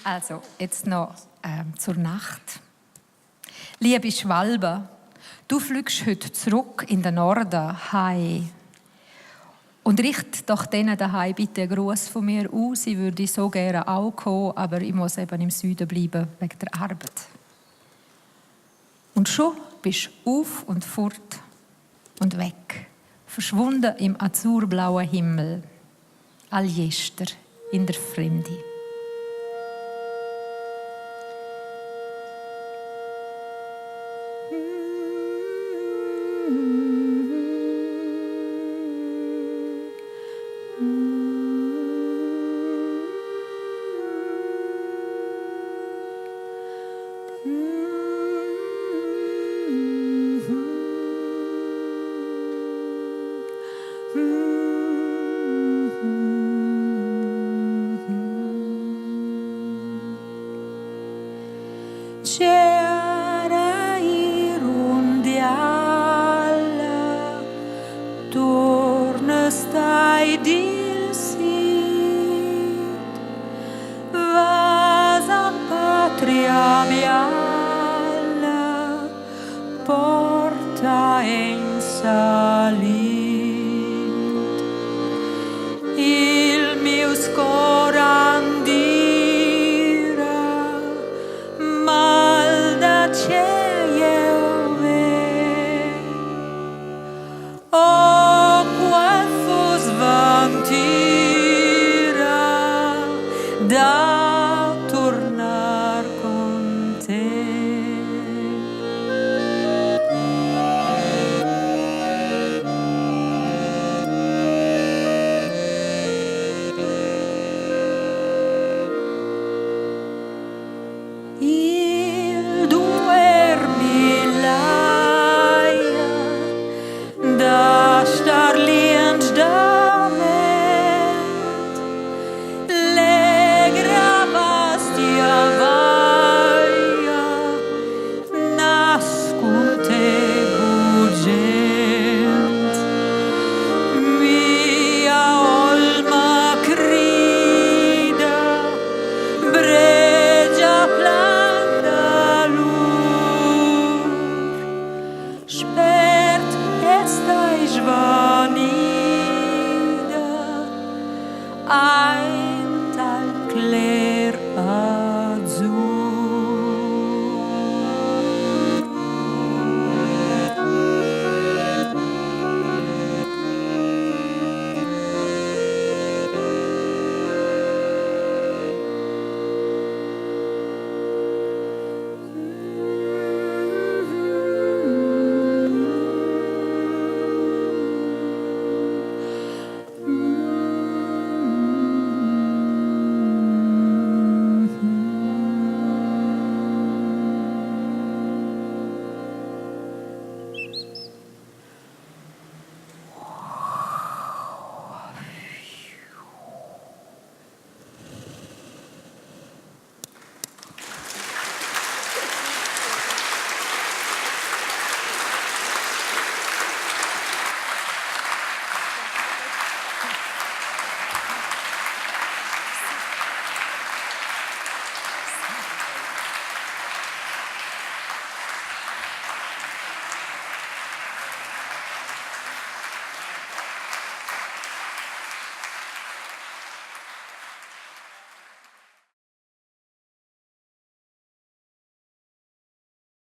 Also, jetzt noch zur Nacht. Liebe Schwalbe, du fliegst heute zurück in den Norden, heim. Und richt doch denen daheim bitte einen Gruß von mir aus. Ich würde so gerne auch kommen, aber ich muss eben im Süden bleiben, wegen der Arbeit. Und schon bist du auf und fort und weg, verschwunden im azurblauen Himmel, alljester in der Fremde. C'era ir un dialla, torna stai dil sit, vas a patria mialla, porta in salit. Il mio scorandira, mal da io ve. Oh, qual fos vantira da tornar con te. Il duermilaia da star liend da ment, le gravastia vaia nascunte bugent, mia olma crida bregia planta lur, spert estai svanida ein tal